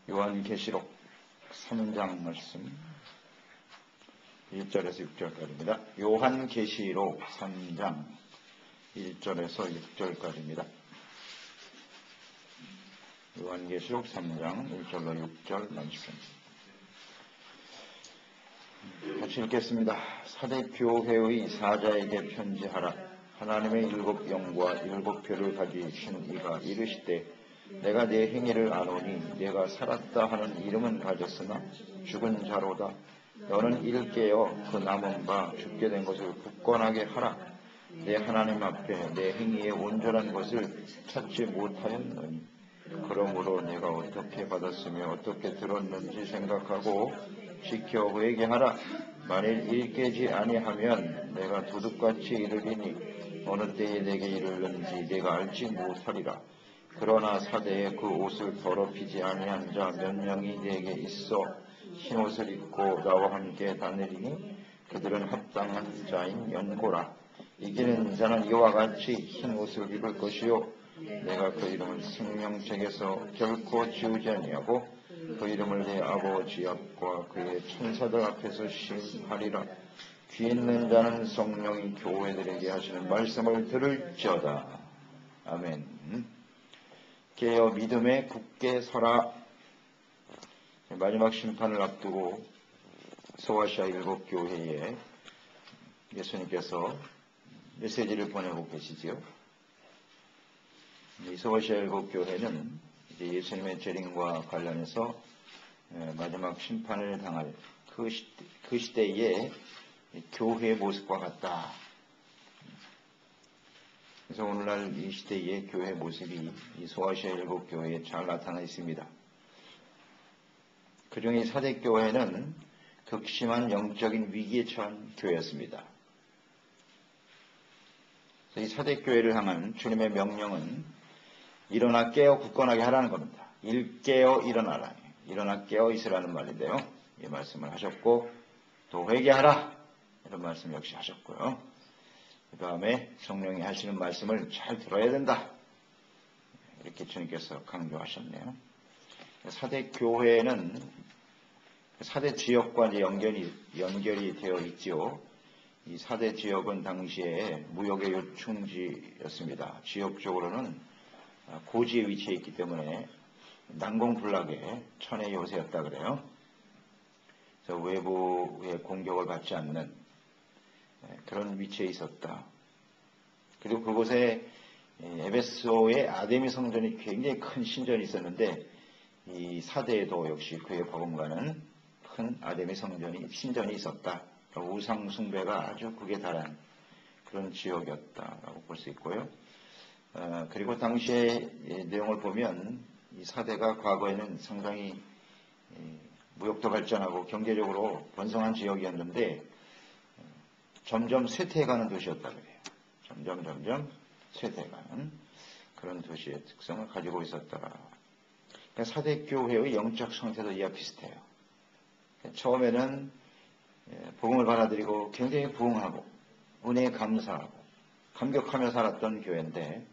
요한계시록 3장 말씀 1절에서 6절까지입니다. 요한계시록 3장 1절에서 6절까지입니다. 요한계시록 3장 1절로 6절 말씀 같이 읽겠습니다. 사대교회의 사자에게 편지하라. 하나님의 일곱 영과 일곱 표를 가지신 이가 이르시되 내가 네 행위를 아노니 내가 살았다 하는 이름은 가졌으나 죽은 자로다. 너는 일깨어 그 남은 바 죽게 된 것을 굳건하게 하라. 내 하나님 앞에 내 행위의 온전한 것을 찾지 못하였느니 그러므로 내가 어떻게 받았으며 어떻게 들었는지 생각하고 지켜 회개하라. 만일 일깨지 아니하면 내가 도둑같이 이르리니 어느 때에 내게 이르는지 내가 알지 못하리라. 그러나 사대에 그 옷을 더럽히지 아니한 자 몇 명이 내게 있어 흰옷을 입고 나와 함께 다니리니 그들은 합당한 자인 연고라. 이기는 자는 이와 같이 흰옷을 입을 것이요 내가 그 이름을 생명책에서 결코 지우지 아니하고 그 이름을 내 아버지 앞과 그의 천사들 앞에서 시인하리라. 귀 있는 자는 성령이 교회들에게 하시는 말씀을 들을지어다. 아멘. 깨어 믿음에 굳게 서라. 마지막 심판을 앞두고 소아시아 일곱 교회에 예수님께서 메시지를 보내고 계시지요. 이 소아시아 일곱 교회는 이제 예수님의 재림과 관련해서 마지막 심판을 당할 그 시대의 교회의 모습과 같다. 그래서 오늘날 이 시대의 교회 모습이 이 소아시아 일곱 교회에 잘 나타나 있습니다. 그중에 사대교회는 극심한 영적인 위기에 처한 교회였습니다. 이 사대교회를 향한 주님의 명령은 일어나 깨어 굳건하게 하라는 겁니다. 일깨어 일어나라. 일어나 깨어 있으라는 말인데요. 이 말씀을 하셨고 또 회개하라. 이런 말씀 역시 하셨고요. 그 다음에 성령이 하시는 말씀을 잘 들어야 된다. 이렇게 주님께서 강조하셨네요. 사대 교회는 사대 지역과 이제 연결이 되어 있지요. 이 사대 지역은 당시에 무역의 요충지였습니다. 지역적으로는 고지에 위치해 있기 때문에 난공불락의 천의 요새였다 그래요. 그래서 외부의 공격을 받지 않는 그런 위치에 있었다. 그리고 그곳에 에베소의 아데미 성전이 굉장히 큰 신전이 있었는데 이 사대에도 역시 그에 버금가는 큰 아데미 신전이 있었다. 우상 숭배가 아주 극에 달한 그런 지역이었다라고 볼 수 있고요. 그리고 당시의 내용을 보면 이 사대가 과거에는 상당히 무역도 발전하고 경제적으로 번성한 지역이었는데 점점 쇠퇴해가는 도시였다 그래요. 점점 쇠퇴해가는 그런 도시의 특성을 가지고 있었더라. 그러니까 사대교회의 영적 상태도 이와 비슷해요. 처음에는 복음을 받아들이고 굉장히 부흥하고 은혜에 감사하고 감격하며 살았던 교회인데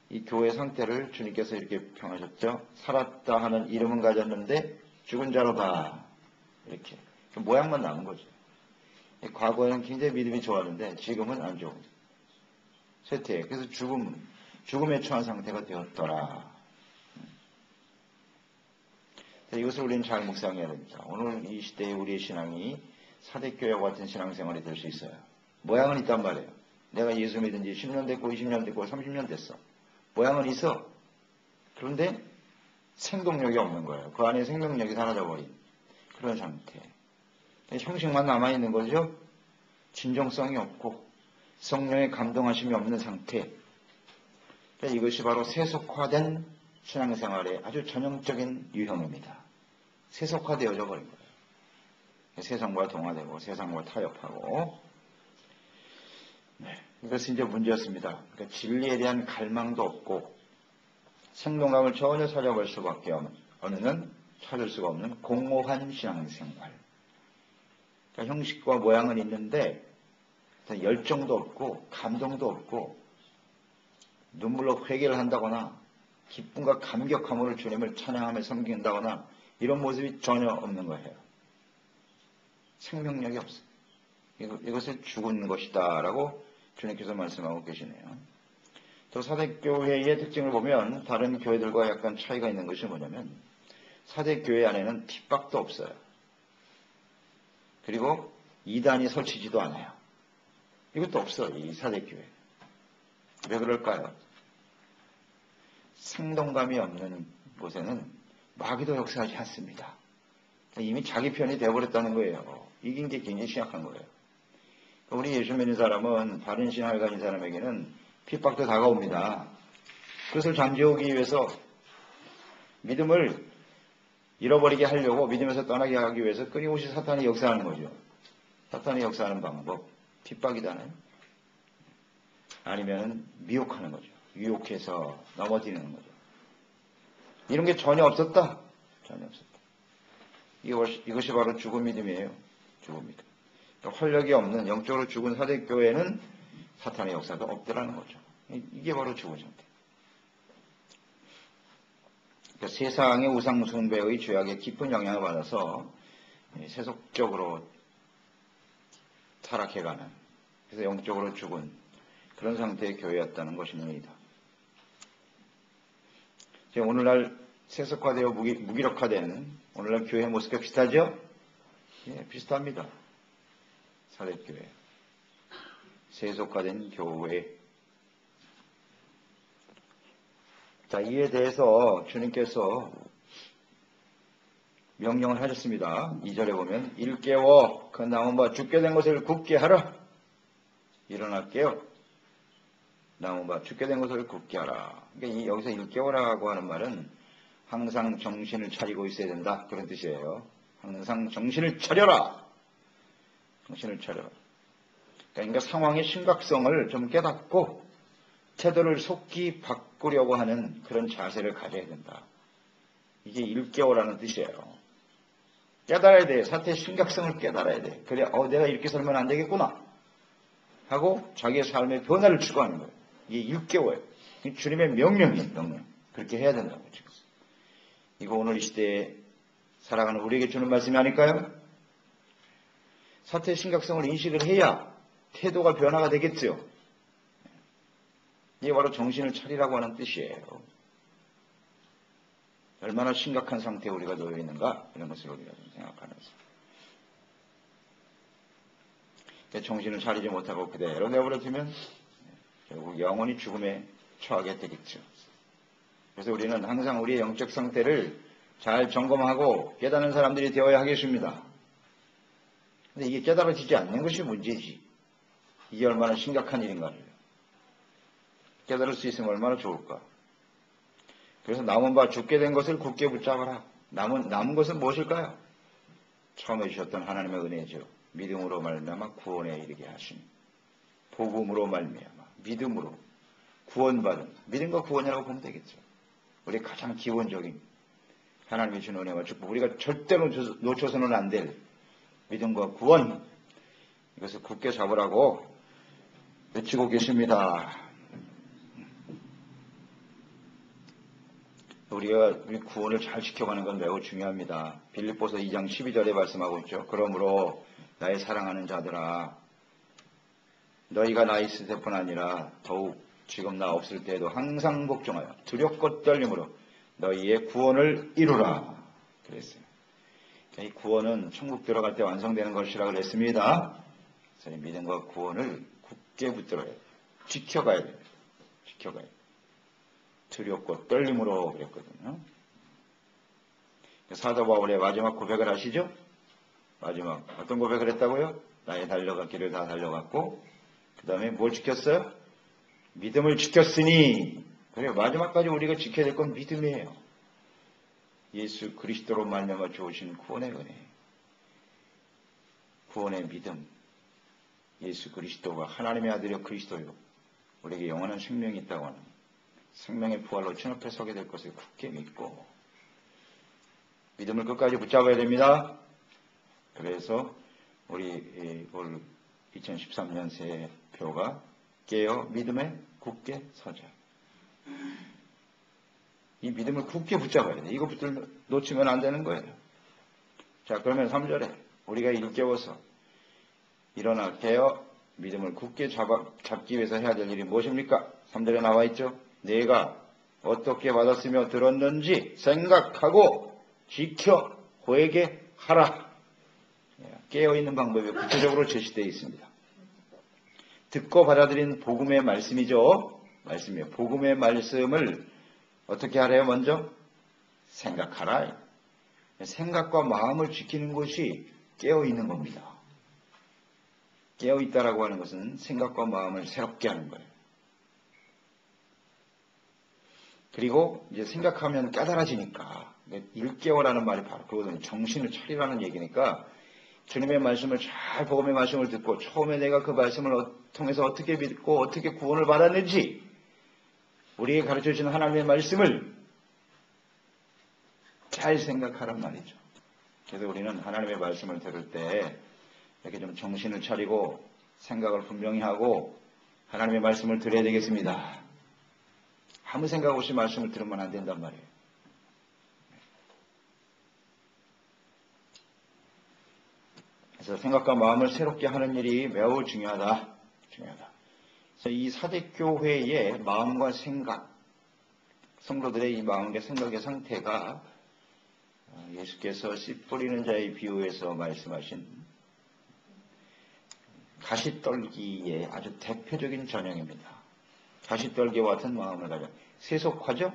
이 교회 상태를 주님께서 이렇게 평하셨죠. 살았다 하는 이름은 가졌는데 죽은 자로다. 이렇게 모양만 남은 거죠. 과거에는 굉장히 믿음이 좋았는데 지금은 안 좋은 쇠퇴. 그래서 죽음에 처한 상태가 되었더라. 이것을 우리는 잘 묵상해야 됩니다. 오늘 이 시대에 우리의 신앙이 사대교회와 같은 신앙생활이 될 수 있어요. 모양은 있단 말이에요. 내가 예수 믿은 지 10년 됐고 20년 됐고 30년 됐어. 모양은 있어. 그런데 생동력이 없는 거예요. 그 안에 생명력이 사라져버린 그런 상태. 형식만 남아있는 거죠. 진정성이 없고 성령의 감동하심이 없는 상태. 이것이 바로 세속화된 신앙생활의 아주 전형적인 유형입니다. 세속화되어져 버린 거예요. 세상과 동화되고 세상과 타협하고. 이것이 이제 문제였습니다. 그러니까 진리에 대한 갈망도 없고 생동감을 전혀 찾아볼 수밖에 없는 찾을 수가 없는 공허한 신앙생활. 그러니까 형식과 모양은 있는데 열정도 없고 감동도 없고 눈물로 회개를 한다거나 기쁨과 감격함으로 주님을 찬양하며 섬긴다거나 이런 모습이 전혀 없는 거예요. 생명력이 없어요. 이것을 죽은 것이다 라고 주님께서 말씀하고 계시네요. 또 사대교회의 특징을 보면 다른 교회들과 약간 차이가 있는 것이 뭐냐면 사대교회 안에는 핍박도 없어요. 그리고 이단이 설치지도 않아요. 이것도 없어요. 이 사대교회. 왜 그럴까요? 생동감이 없는 곳에는 마귀도 역사하지 않습니다. 이미 자기 편이 되어버렸다는 거예요. 이긴 게 굉장히 심각한 거예요. 우리 예수 믿는 사람은 바른 신앙을 가진 사람에게는 핍박도 다가옵니다. 그것을 잠재우기 위해서 믿음을 잃어버리게 하려고 믿음에서 떠나게 하기 위해서 끊임없이 사탄이 역사하는 거죠. 사탄이 역사하는 방법, 핍박이잖아요. 아니면 미혹하는 거죠. 유혹해서 넘어뜨리는 거죠. 이런 게 전혀 없었다. 전혀 없었다. 이것이 바로 죽은 믿음이에요. 죽은 믿음. 활력이 없는 영적으로 죽은 사대교회는 사탄의 역사가 없더라는 거죠. 이게 바로 죽은 상태. 그러니까 세상의 우상 숭배의 죄악에 깊은 영향을 받아서 세속적으로 타락해가는, 그래서 영적으로 죽은 그런 상태의 교회였다는 것입니다. 오늘날 세속화되어 무기력화된 오늘날 교회 모습과 비슷하죠? 예, 비슷합니다. 사대교회. 세속화된 교회. 자, 이에 대해서 주님께서 명령을 하셨습니다. 2절에 보면 일깨워 그 남은 바 죽게 된 것을 굳게 하라. 일어날게요. 남은 바 죽게 된 것을 굳게 하라. 그러니까 여기서 일깨워라고 하는 말은 항상 정신을 차리고 있어야 된다. 그런 뜻이에요. 항상 정신을 차려라. 정신을 차려라. 그러니까 상황의 심각성을 좀 깨닫고 태도를 속히 바꾸려고 하는 그런 자세를 가져야 된다. 이게 일깨워라는 뜻이에요. 깨달아야 돼. 사태의 심각성을 깨달아야 돼. 그래, 내가 이렇게 살면 안 되겠구나 하고 자기의 삶의 변화를 추구하는 거예요. 이게 일깨워요. 주님의 명령이에요. 명령. 그렇게 해야 된다고 지금. 이거 오늘 이 시대에 살아가는 우리에게 주는 말씀이 아닐까요? 사태의 심각성을 인식을 해야 태도가 변화가 되겠죠. 이게 바로 정신을 차리라고 하는 뜻이에요. 얼마나 심각한 상태에 우리가 놓여 있는가 이런 것을 우리가 좀 생각하면서 정신을 차리지 못하고 그대로 내버려두면 결국 영원히 죽음에 처하게 되겠죠. 그래서 우리는 항상 우리의 영적 상태를 잘 점검하고 깨닫는 사람들이 되어야 하겠습니다. 근데 이게 깨달아지지 않는 것이 문제지. 이게 얼마나 심각한 일인가를 깨달을 수 있으면 얼마나 좋을까. 그래서 남은 바 죽게 된 것을 굳게 붙잡아라. 남은 것은 무엇일까요? 처음에 주셨던 하나님의 은혜죠. 믿음으로 말미암아 구원에 이르게 하신 복음으로 말미암아 믿음으로 구원받은 믿음과 구원이라고 보면 되겠죠. 우리 가장 기본적인 하나님이 주는 은혜와 축복, 우리가 절대로 놓쳐서는 안 될 믿음과 구원, 이것을 굳게 잡으라고 외치고 계십니다. 우리 구원을 잘 지켜가는 건 매우 중요합니다. 빌립보서 2장 12절에 말씀하고 있죠. 그러므로 나의 사랑하는 자들아, 너희가 나 있을 때뿐 아니라 더욱 지금 나 없을 때에도 항상 복종하여 두렵고 떨림으로 너희의 구원을 이루라. 그랬어요. 이 구원은 천국 들어갈 때 완성되는 것이라고 그랬습니다. 그래서 믿음과 구원을 굳게 붙들어야 돼요. 지켜가야 돼요. 지켜가야 돼요. 두렵고 떨림으로 그랬거든요. 사도 바울의 마지막 고백을 아시죠? 마지막 어떤 고백을 했다고요? 나의 달려갈 길을 다 달려갔고 그 다음에 뭘 지켰어요? 믿음을 지켰으니. 그래요. 마지막까지 우리가 지켜야 될 건 믿음이에요. 예수 그리스도로 말미암아 주어진 구원의 은혜, 구원의 믿음. 예수 그리스도가 하나님의 아들이요 그리스도요 우리에게 영원한 생명이 있다고 하는 생명의 부활로 주 앞에 서게 될 것을 굳게 믿고 믿음을 끝까지 붙잡아야 됩니다. 그래서 우리 올 2013년 새해 표가 깨어 믿음에 굳게 서자. 이 믿음을 굳게 붙잡아야 돼. 이거 놓치면 안 되는 거예요. 자, 그러면 3절에 우리가 일깨워서 일어나 깨어 믿음을 굳게 잡기 위해서 해야 될 일이 무엇입니까? 3절에 나와 있죠. 내가 어떻게 받았으며 들었는지 생각하고 지켜 회개하라. 깨어있는 방법이 구체적으로 제시되어 있습니다. 듣고 받아들인 복음의 말씀이죠. 말씀이에요. 복음의 말씀을 어떻게 하래요? 먼저 생각하라. 생각과 마음을 지키는 것이 깨어있는 겁니다. 깨어있다라고 하는 것은 생각과 마음을 새롭게 하는 거예요. 그리고 이제 생각하면 깨달아지니까 일깨워라는 말이 바로 그거는 정신을 차리라는 얘기니까 주님의 말씀을 잘 복음의 말씀을 듣고 처음에 내가 그 말씀을 통해서 어떻게 믿고 어떻게 구원을 받았는지 우리에게 가르쳐주신 하나님의 말씀을 잘 생각하란 말이죠. 그래서 우리는 하나님의 말씀을 들을 때 이렇게 좀 정신을 차리고 생각을 분명히 하고 하나님의 말씀을 들어야 되겠습니다. 아무 생각 없이 말씀을 들으면 안 된단 말이에요. 그래서 생각과 마음을 새롭게 하는 일이 매우 중요하다. 그래서 이 사대교회의 마음과 생각, 성도들의 이 마음과 생각의 상태가 예수께서 씨 뿌리는 자의 비유에서 말씀하신 가시떨기의 아주 대표적인 전형입니다. 가시떨기와 같은 마음을 가져 세속화죠?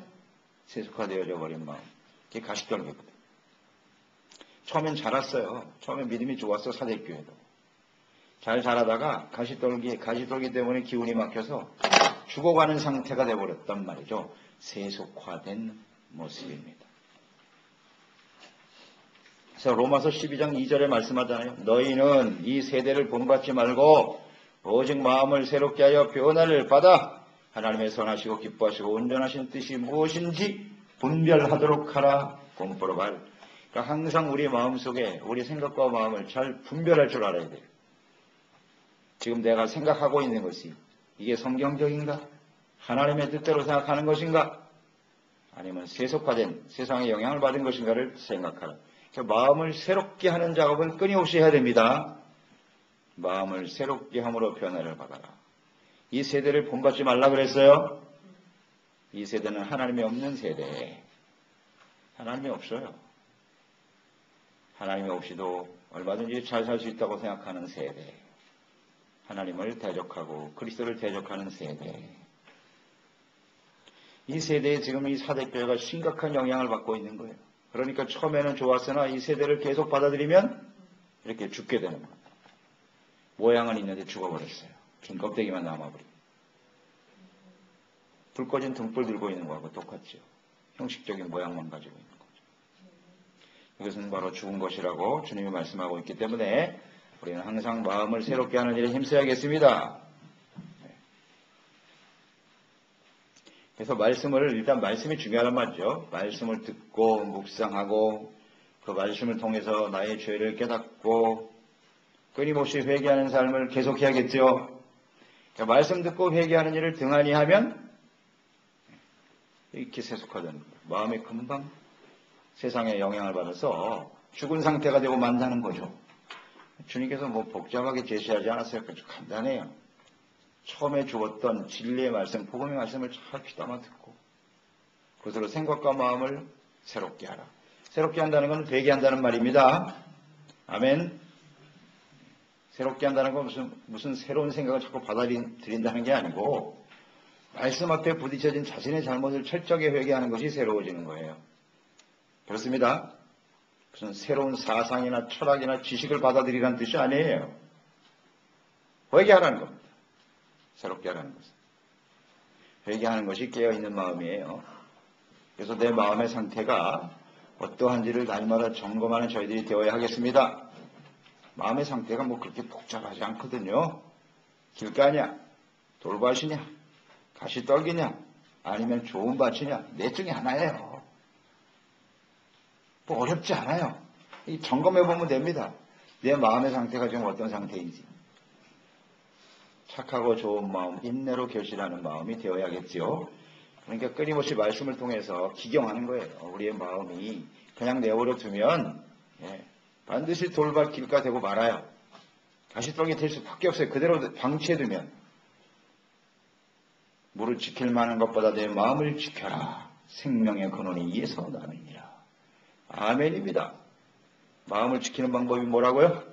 세속화되어져 버린 마음. 그게 가시떨기거든. 처음엔 자랐어요. 처음엔 믿음이 좋았어. 사대교회도. 잘 자라다가 가시떨기 때문에 기운이 막혀서 죽어가는 상태가 되어버렸단 말이죠. 세속화된 모습입니다. 그래서 로마서 12장 2절에 말씀하잖아요. 너희는 이 세대를 본받지 말고 오직 마음을 새롭게 하여 변화를 받아 하나님의 선하시고 기뻐하시고 온전하신 뜻이 무엇인지 분별하도록 하라. 곰포로발. 그러니까 항상 우리 마음속에 우리 생각과 마음을 잘 분별할 줄 알아야 돼요. 지금 내가 생각하고 있는 것이 이게 성경적인가? 하나님의 뜻대로 생각하는 것인가? 아니면 세속화된 세상의 영향을 받은 것인가를 생각하라. 마음을 새롭게 하는 작업을 끊임없이 해야 됩니다. 마음을 새롭게 함으로 변화를 받아라. 이 세대를 본받지 말라 그랬어요. 이 세대는 하나님이 없는 세대. 하나님이 없어요. 하나님이 없이도 얼마든지 잘 살 수 있다고 생각하는 세대. 하나님을 대적하고 그리스도를 대적하는 세대. 이 세대에 지금 이 사대교회가 심각한 영향을 받고 있는 거예요. 그러니까 처음에는 좋았으나 이 세대를 계속 받아들이면 이렇게 죽게 되는 거예요. 모양은 있는데 죽어버렸어요. 긴 껍데기만 남아버리고. 불 꺼진 등불 들고 있는 거하고 똑같죠. 형식적인 모양만 가지고 있는 거죠. 이것은 바로 죽은 것이라고 주님이 말씀하고 있기 때문에 우리는 항상 마음을 새롭게 하는 일에 힘써야겠습니다. 그래서 일단 말씀이 중요하단 말이죠. 말씀을 듣고 묵상하고 그 말씀을 통해서 나의 죄를 깨닫고 끊임없이 회개하는 삶을 계속해야겠죠. 그러니까 말씀 듣고 회개하는 일을 등한히 하면 이렇게 세속화되는 거예요. 마음이 금방 세상에 영향을 받아서 죽은 상태가 되고 만다는 거죠. 주님께서 뭐 복잡하게 제시하지 않았어요. 간단해요. 처음에 주었던 진리의 말씀, 복음의 말씀을 잘 귀담아 듣고 그것으로 생각과 마음을 새롭게 하라. 새롭게 한다는 건 되게 한다는 말입니다. 아멘. 새롭게 한다는 건 무슨 새로운 생각을 자꾸 받아들인다는 게 아니고 말씀 앞에 부딪혀진 자신의 잘못을 철저하게 회개하는 것이 새로워지는 거예요. 그렇습니다. 무슨 새로운 사상이나 철학이나 지식을 받아들이라는 뜻이 아니에요. 회개하라는 겁니다. 새롭게 하라는 것은. 회개하는 것이 깨어있는 마음이에요. 그래서 내 마음의 상태가 어떠한지를 날마다 점검하는 저희들이 되어야 하겠습니다. 마음의 상태가 뭐 그렇게 복잡하지 않거든요. 길가냐, 돌밭이냐, 가시떨기냐, 아니면 좋은 밭이냐, 넷 중에 하나예요. 뭐 어렵지 않아요. 점검해보면 됩니다. 내 마음의 상태가 지금 어떤 상태인지. 착하고 좋은 마음, 인내로 결실하는 마음이 되어야겠지요. 그러니까 끊임없이 말씀을 통해서 기경하는 거예요. 우리의 마음이 그냥 내버려 두면 반드시 돌발 길가 되고 말아요. 가시떨기 될 수밖에 없어요. 그대로 방치해두면. 물을 지킬 만한 것보다 내 마음을 지켜라. 생명의 근원이 이에서 나느니라. 아멘입니다. 마음을 지키는 방법이 뭐라고요?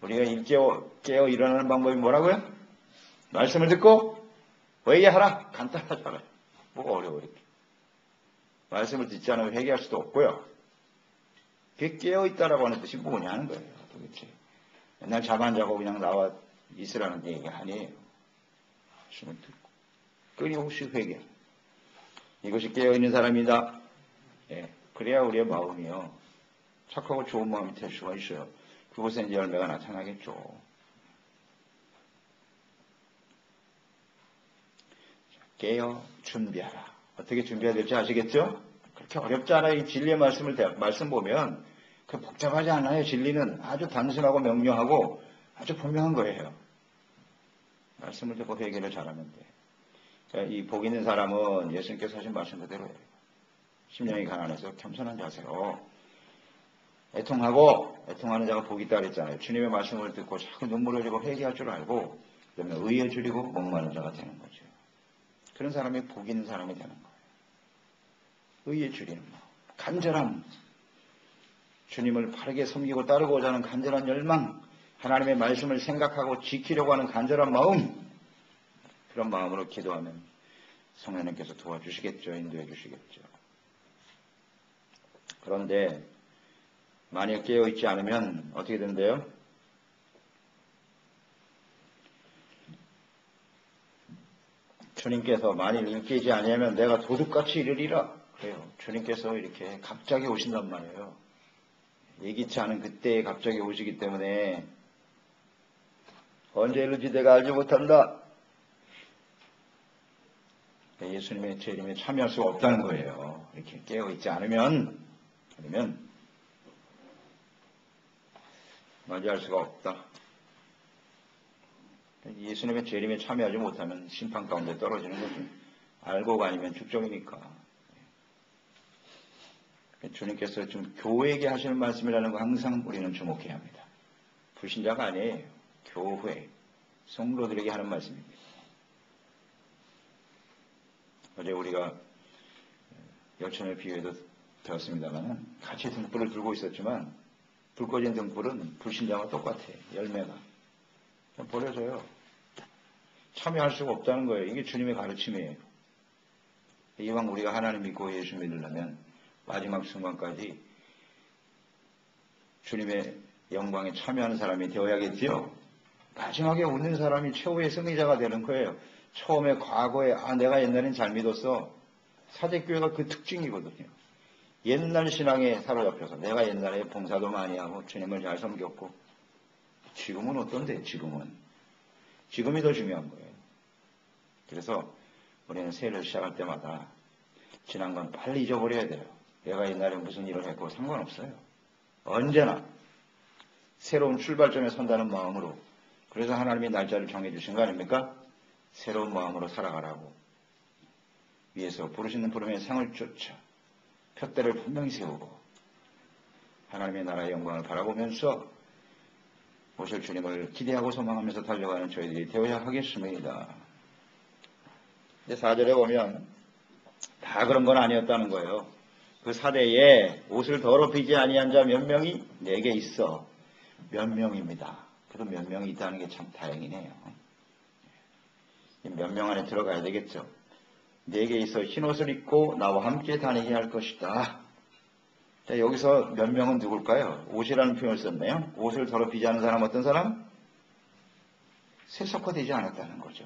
우리가 깨어 일어나는 방법이 뭐라고요? 말씀을 듣고 회개하라. 간단하잖아요. 뭐가 어려워 이렇게. 말씀을 듣지 않으면 회개할 수도 없고요. 그게 깨어있다라고 하는 뜻이 뭐냐는 거예요. 도대체. 맨날 잠 안 자고 그냥 나와 있으라는 얘기가 아니에요. 말씀을 듣고 끊임없이 회개. 이것이 깨어있는 사람이다. 그래야 우리의 마음이요. 착하고 좋은 마음이 될 수가 있어요. 그곳에 이제 열매가 나타나겠죠. 깨어 준비하라. 어떻게 준비해야 될지 아시겠죠? 그렇게 어렵지 않아요. 이 진리의 말씀 보면 그 복잡하지 않아요. 진리는 아주 단순하고 명료하고 아주 분명한 거예요. 말씀을 듣고 회개를 잘하면 돼. 이 복 있는 사람은 예수님께서 하신 말씀 그대로예요. 심령이 가난해서 겸손한 자세로 애통하는 자가 복이 있다 그랬잖아요. 주님의 말씀을 듣고 자꾸 눈물을 흘리고 회개할 줄 알고 그러면 의에 줄이고 목마른 자가 되는 거죠. 그런 사람이 복 있는 사람이 되는 거예요. 의에 줄이는 마음, 간절함, 주님을 바르게 섬기고 따르고자 하는 간절한 열망, 하나님의 말씀을 생각하고 지키려고 하는 간절한 마음, 그런 마음으로 기도하면 성령님께서 도와주시겠죠. 인도해 주시겠죠. 그런데 만약 깨어있지 않으면 어떻게 된대요? 주님께서 만일 인기지 아니하면 내가 도둑같이 이르리라. 그래요. 주님께서 이렇게 갑자기 오신단 말이에요. 예기치 않은 그때에 갑자기 오시기 때문에 언제 이를지 내가 알지 못한다. 예수님의 재림에 참여할 수가 없다는 거예요. 이렇게 깨어있지 않으면 맞이할 수가 없다. 예수님의 재림에 참여하지 못하면 심판 가운데 떨어지는 거죠. 알고가 아니면 죽종이니까. 주님께서 좀 교회에게 하시는 말씀이라는 거 항상 우리는 주목해야 합니다. 불신자가 아니에요. 교회, 성도들에게 하는 말씀입니다. 어제 우리가 여천의 비유에도 배웠습니다만 같이 등불을 들고 있었지만 불 꺼진 등불은 불신자와 똑같아요. 열매가. 버려져요. 참여할 수가 없다는 거예요. 이게 주님의 가르침이에요. 이왕 우리가 하나님 믿고 예수 믿으려면 마지막 순간까지 주님의 영광에 참여하는 사람이 되어야겠지요. 마지막에 웃는 사람이 최후의 승리자가 되는 거예요. 처음에 과거에 내가 옛날엔 잘 믿었어. 사대교회가 그 특징이거든요. 옛날 신앙에 사로잡혀서 내가 옛날에 봉사도 많이 하고 주님을 잘 섬겼고 지금은 어떤데? 지금이 더 중요한 거예요. 그래서 우리는 새해를 시작할 때마다 지난 건 빨리 잊어버려야 돼요. 내가 옛날에 무슨 일을 했고 상관없어요. 언제나 새로운 출발점에 선다는 마음으로. 그래서 하나님이 날짜를 정해주신 거 아닙니까? 새로운 마음으로 살아가라고. 위에서 부르시는 부름의 상을 쫓아 푯대를 분명히 세우고 하나님의 나라의 영광을 바라보면서 오실 주님을 기대하고 소망하면서 달려가는 저희들이 되어야 하겠습니다. 근데 4절에 보면 다 그런 건 아니었다는 거예요. 그 사대에 옷을 더럽히지 아니한 자 몇 명이 내게 있어. 몇 명입니다. 그래도 몇 명이 있다는 게 참 다행이네요. 몇 명 안에 들어가야 되겠죠. 내게 있어 흰옷을 입고 나와 함께 다니게 할 것이다. 자, 여기서 몇 명은 누굴까요? 옷이라는 표현을 썼네요. 옷을 더럽히지 않은 사람 어떤 사람? 세속화되지 않았다는 거죠.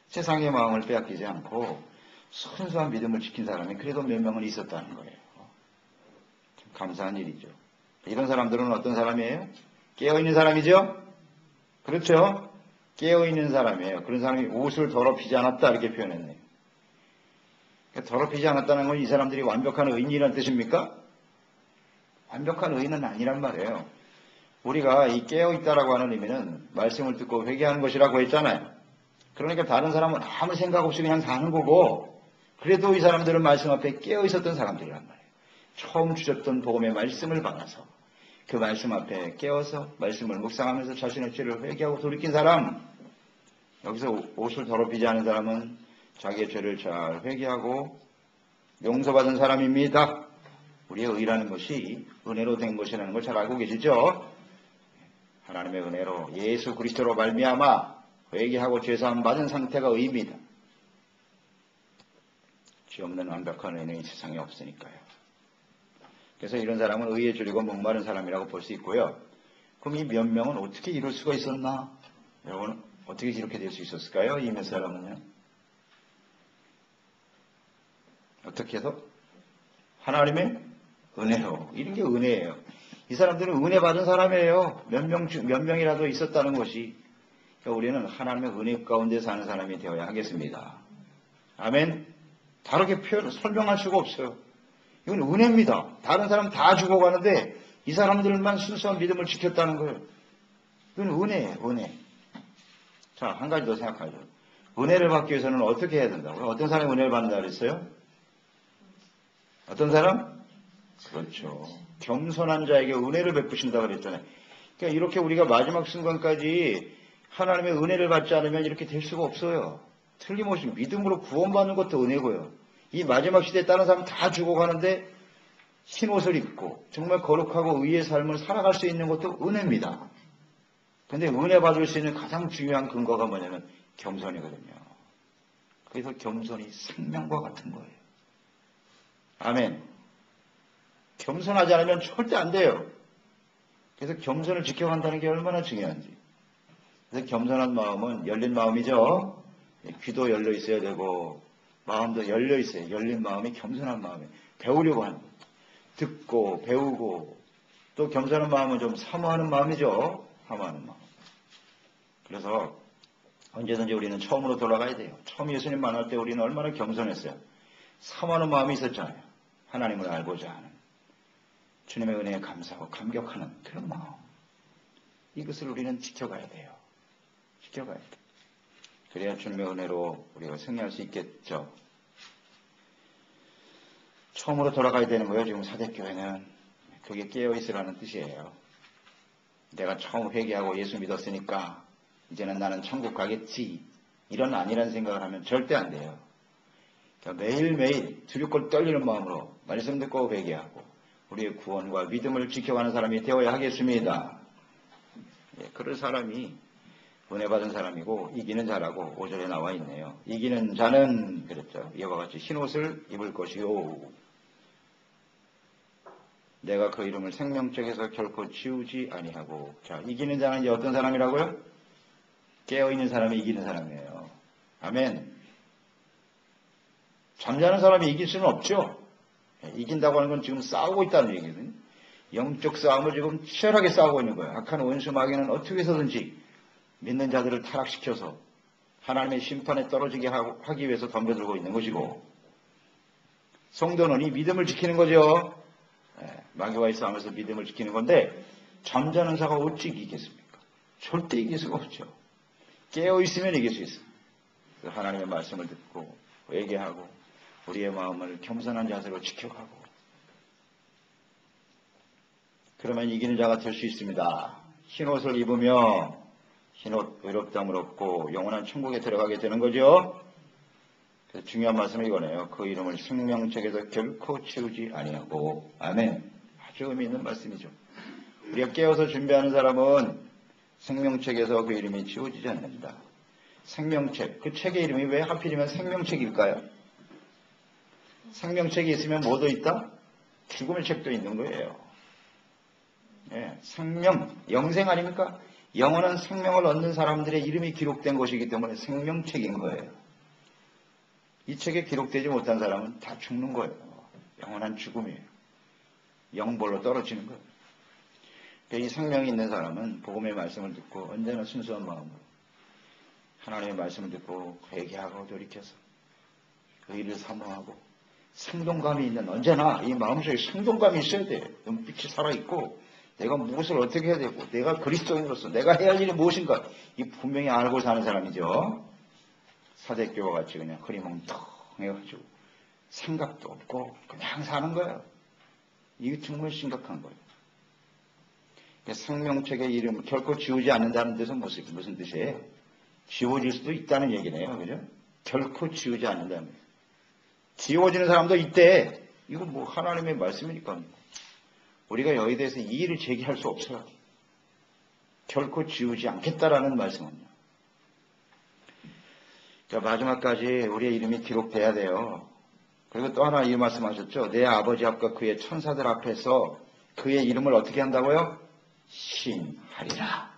세상의 마음을 빼앗기지 않고 순수한 믿음을 지킨 사람이 그래도 몇 명은 있었다는 거예요. 참 감사한 일이죠. 이런 사람들은 어떤 사람이에요? 깨어있는 사람이죠? 그렇죠? 깨어있는 사람이에요. 그런 사람이 옷을 더럽히지 않았다 이렇게 표현했네요. 그러니까 더럽히지 않았다는 건 이 사람들이 완벽한 의인이라는 뜻입니까? 완벽한 의인은 아니란 말이에요. 우리가 이 깨어있다라고 하는 의미는 말씀을 듣고 회개하는 것이라고 했잖아요. 그러니까 다른 사람은 아무 생각 없이 그냥 사는 거고, 그래도 이 사람들은 말씀 앞에 깨어 있었던 사람들이란 말이에요. 처음 주셨던 복음의 말씀을 받아서 그 말씀 앞에 깨어서 말씀을 묵상하면서 자신의 죄를 회개하고 돌이킨 사람, 여기서 옷을 더럽히지 않은 사람은 자기의 죄를 잘 회개하고 용서받은 사람입니다. 우리의 의라는 것이 은혜로 된 것이라는 걸 잘 알고 계시죠? 하나님의 은혜로 예수 그리스도로 말미암아 회개하고 죄사함 받은 상태가 의입니다. 죄 없는 완벽한 은혜는 이 세상에 없으니까요. 그래서 이런 사람은 의에 줄이고 목마른 사람이라고 볼 수 있고요. 그럼 이 몇 명은 어떻게 이럴 수가 있었나? 여러분 어떻게 이렇게 될 수 있었을까요? 이 몇 사람은요. 어떻게 해서? 하나님의 은혜로. 이런 게 은혜예요. 이 사람들은 은혜 받은 사람이에요. 몇 명이라도 있었다는 것이. 그러니까 우리는 하나님의 은혜 가운데 사는 사람이 되어야 하겠습니다. 아멘. 다르게 설명할 수가 없어요. 이건 은혜입니다. 다른 사람 다 죽어가는데 이 사람들만 순수한 믿음을 지켰다는 거예요. 이건 은혜예요. 은혜. 자, 한 가지 더 생각하죠. 은혜를 받기 위해서는 어떻게 해야 된다고요? 어떤 사람이 은혜를 받는다 그랬어요? 어떤 사람? 그렇죠. 겸손한 자에게 은혜를 베푸신다 그랬잖아요. 그러니까 이렇게 우리가 마지막 순간까지 하나님의 은혜를 받지 않으면 이렇게 될 수가 없어요. 틀림없이 믿음으로 구원받는 것도 은혜고요. 이 마지막 시대에 다른 사람 다 죽어가는데 흰 옷을 입고 정말 거룩하고 의의 삶을 살아갈 수 있는 것도 은혜입니다. 근데 은혜 받을 수 있는 가장 중요한 근거가 뭐냐면 겸손이거든요. 그래서 겸손이 생명과 같은 거예요. 아멘. 겸손하지 않으면 절대 안 돼요. 그래서 겸손을 지켜간다는 게 얼마나 중요한지. 그래서 겸손한 마음은 열린 마음이죠. 귀도 열려 있어야 되고 마음도 열려 있어요. 열린 마음이 겸손한 마음이에요. 배우려고 하는 거예요. 듣고 배우고 또 겸손한 마음은 좀 사모하는 마음이죠. 사모하는 마음. 그래서 언제든지 우리는 처음으로 돌아가야 돼요. 처음 예수님 만날 때 우리는 얼마나 겸손했어요. 사모하는 마음이 있었잖아요. 하나님을 알고자 하는. 주님의 은혜에 감사하고 감격하는 그런 마음. 이것을 우리는 지켜가야 돼요. 지켜가야 돼요. 그래야 주님의 은혜로 우리가 승리할 수 있겠죠. 처음으로 돌아가야 되는 거예요. 지금 사대교회는. 그게 깨어있으라는 뜻이에요. 내가 처음 회개하고 예수 믿었으니까 이제는 나는 천국 가겠지. 이런 아니란 생각을 하면 절대 안 돼요. 그러니까 매일매일 두렵고 떨리는 마음으로 말씀 듣고 회개하고 우리의 구원과 믿음을 지켜가는 사람이 되어야 하겠습니다. 그럴 사람이 은혜 받은 사람이고 이기는 자라고 5절에 나와 있네요. 이기는 자는 그랬죠. 이와 같이 흰옷을 입을 것이요. 내가 그 이름을 생명책에서 결코 지우지 아니하고. 자, 이기는 자는 이제 어떤 사람이라고요? 깨어있는 사람이 이기는 사람이에요. 아멘. 잠자는 사람이 이길 수는 없죠. 이긴다고 하는 건 지금 싸우고 있다는 얘기거든요. 영적 싸움을 지금 치열하게 싸우고 있는 거예요. 악한 원수 마귀는 어떻게 해서든지 믿는 자들을 타락시켜서 하나님의 심판에 떨어지게 하기 위해서 덤벼들고 있는 것이고, 성도는 이 믿음을 지키는 거죠. 마귀와의 싸움에서 믿음을 지키는 건데 잠자는 자가 어찌 이기겠습니까? 절대 이길 수가 없죠. 깨어있으면 이길 수 있어요. 하나님의 말씀을 듣고 회개하고 우리의 마음을 겸손한 자세로 지켜가고 그러면 이기는 자가 될 수 있습니다. 흰옷을 입으며 흰옷 의롭다함을 얻고 영원한 천국에 들어가게 되는 거죠. 그래서 중요한 말씀은 이거네요. 그 이름을 생명책에서 결코 치우지 아니하고. 아멘. 아주 의미 있는 말씀이죠. 우리가 깨어서 준비하는 사람은 생명책에서 그 이름이 지워지지 않는다. 생명책, 그 책의 이름이 왜 하필이면 생명책일까요? 생명책이 있으면 뭐도 있다? 죽음의 책도 있는 거예요. 생명, 영생 아닙니까? 영원한 생명을 얻는 사람들의 이름이 기록된 것이기 때문에 생명책인 거예요. 이 책에 기록되지 못한 사람은 다 죽는 거예요. 영원한 죽음이에요. 영벌로 떨어지는 거예요. 이 생명이 있는 사람은 복음의 말씀을 듣고 언제나 순수한 마음으로 하나님의 말씀을 듣고 회개하고 돌이켜서 그 일을 사모하고 생동감이 있는, 언제나 이 마음속에 생동감이 있어야 돼요. 눈빛이 살아있고 내가 무엇을 어떻게 해야 되고 내가 그리스도인으로서 내가 해야 할 일이 무엇인가 이 분명히 알고 사는 사람이죠. 사대교와 같이 그냥 흐리멍텅해가지고 생각도 없고 그냥 사는 거예요. 이게 정말 심각한 거예요. 생명책의 이름 결코 지우지 않는다는 뜻은 무슨 뜻이에요? 지워질 수도 있다는 얘기네요. 그죠? 결코 지우지 않는다는 거예요. 지워지는 사람도 있대. 이거 뭐 하나님의 말씀이니까. 우리가 여기에 대해서 이의를 제기할 수 없어요. 결코 지우지 않겠다라는 말씀은요. 자, 마지막까지 우리의 이름이 기록돼야 돼요. 그리고 또 하나 이 말씀하셨죠. 내 아버지 앞과 그의 천사들 앞에서 그의 이름을 어떻게 한다고요? 시인하리라.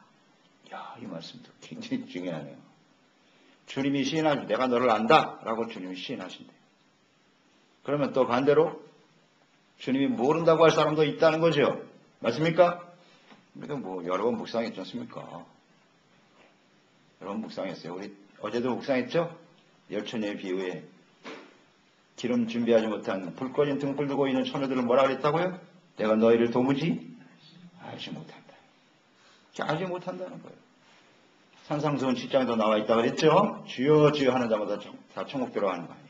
야, 이 말씀도 굉장히 중요하네요. 주님이 시인하시, 내가 너를 안다 라고 주님이 시인하신대요. 그러면 또 반대로 주님이 모른다고 할 사람도 있다는 거죠. 맞습니까? 우리도 뭐 여러 번 묵상했지 않습니까? 여러 번 묵상했어요. 우리 어제도 묵상했죠? 열처녀의 비유에 기름 준비하지 못한 불 꺼진 등불 들고 있는 처녀들은 뭐라 그랬다고요? 내가 너희를 도무지 알지 못한다. 알지 못한다는 거예요. 산상수훈 7장에도 나와 있다고 그랬죠? 주여 주여 하는 자마다 다 천국 들어가는 거 아니에요.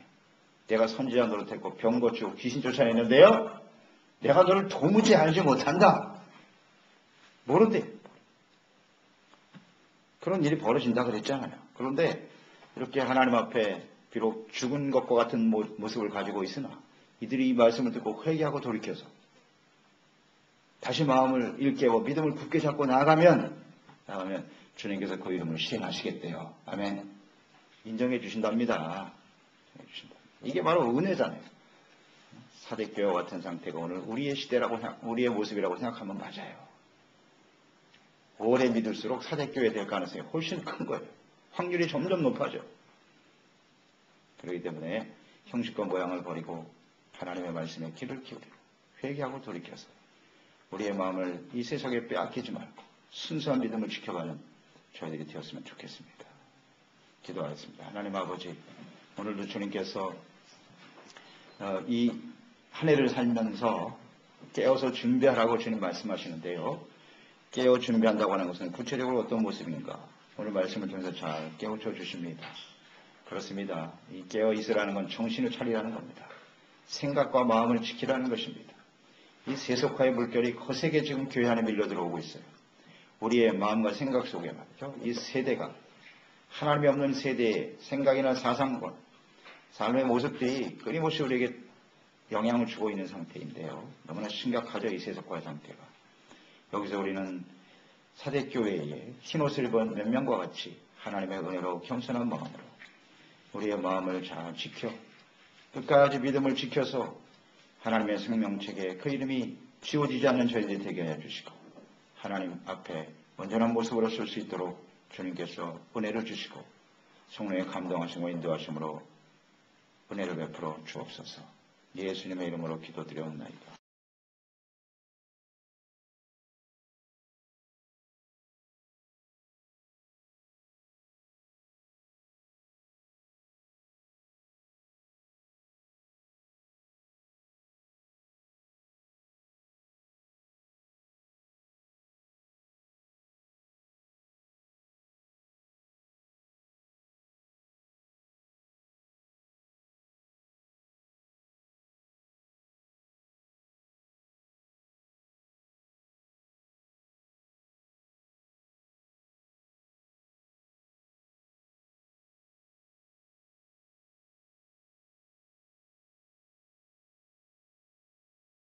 내가 선지자 노릇했고 병 고치고 귀신 쫓아냈는데요. 내가 너를 도무지 알지 못한다. 모른대. 그런 일이 벌어진다 그랬잖아요. 그런데 이렇게 하나님 앞에 비록 죽은 것과 같은 모습을 가지고 있으나 이들이 이 말씀을 듣고 회개하고 돌이켜서 다시 마음을 일깨워 믿음을 굳게 잡고 나가면 주님께서 그 이름을 시행하시겠대요. 아멘. 인정해 주신답니다. 이게 바로 은혜잖아요. 사대교회와 같은 상태가 오늘 우리의 시대라고 우리의 모습이라고 생각하면 맞아요. 오래 믿을수록 사대교회 될 가능성이 훨씬 큰 거예요. 확률이 점점 높아져. 그렇기 때문에 형식과 모양을 버리고 하나님의 말씀에 귀를 기울이고 회개하고 돌이켜서 우리의 마음을 이 세상에 빼앗기지 말고 순수한 믿음을 지켜가는 저희들이 되었으면 좋겠습니다. 기도하겠습니다. 하나님 아버지, 오늘도 주님께서 이 한 해를 살면서 깨어서 준비하라고 주님 말씀하시는데요. 깨어 준비한다고 하는 것은 구체적으로 어떤 모습인가? 오늘 말씀을 통해서 잘 깨우쳐 주십니다. 그렇습니다. 이 깨어 있으라는 건 정신을 차리라는 겁니다. 생각과 마음을 지키라는 것입니다. 이 세속화의 물결이 거세게 지금 교회 안에 밀려 들어오고 있어요. 우리의 마음과 생각 속에 말이죠. 이 세대가 하나님이 없는 세대의 생각이나 사상권, 삶의 모습들이 끊임없이 우리에게 영향을 주고 있는 상태인데요. 너무나 심각하죠. 이 세속화의 상태가. 여기서 우리는 사대교회의 흰옷을 입은 몇 명과 같이 하나님의 은혜로 겸손한 마음으로 우리의 마음을 잘 지켜 끝까지 믿음을 지켜서 하나님의 생명책에 그 이름이 지워지지 않는 저희들이 되게 해주시고 하나님 앞에 온전한 모습으로 설 수 있도록 주님께서 은혜를 주시고 성령의 감동하심과 인도하심으로 은혜를 베풀어 주옵소서. 예수님의 이름으로 기도드려옵나이다.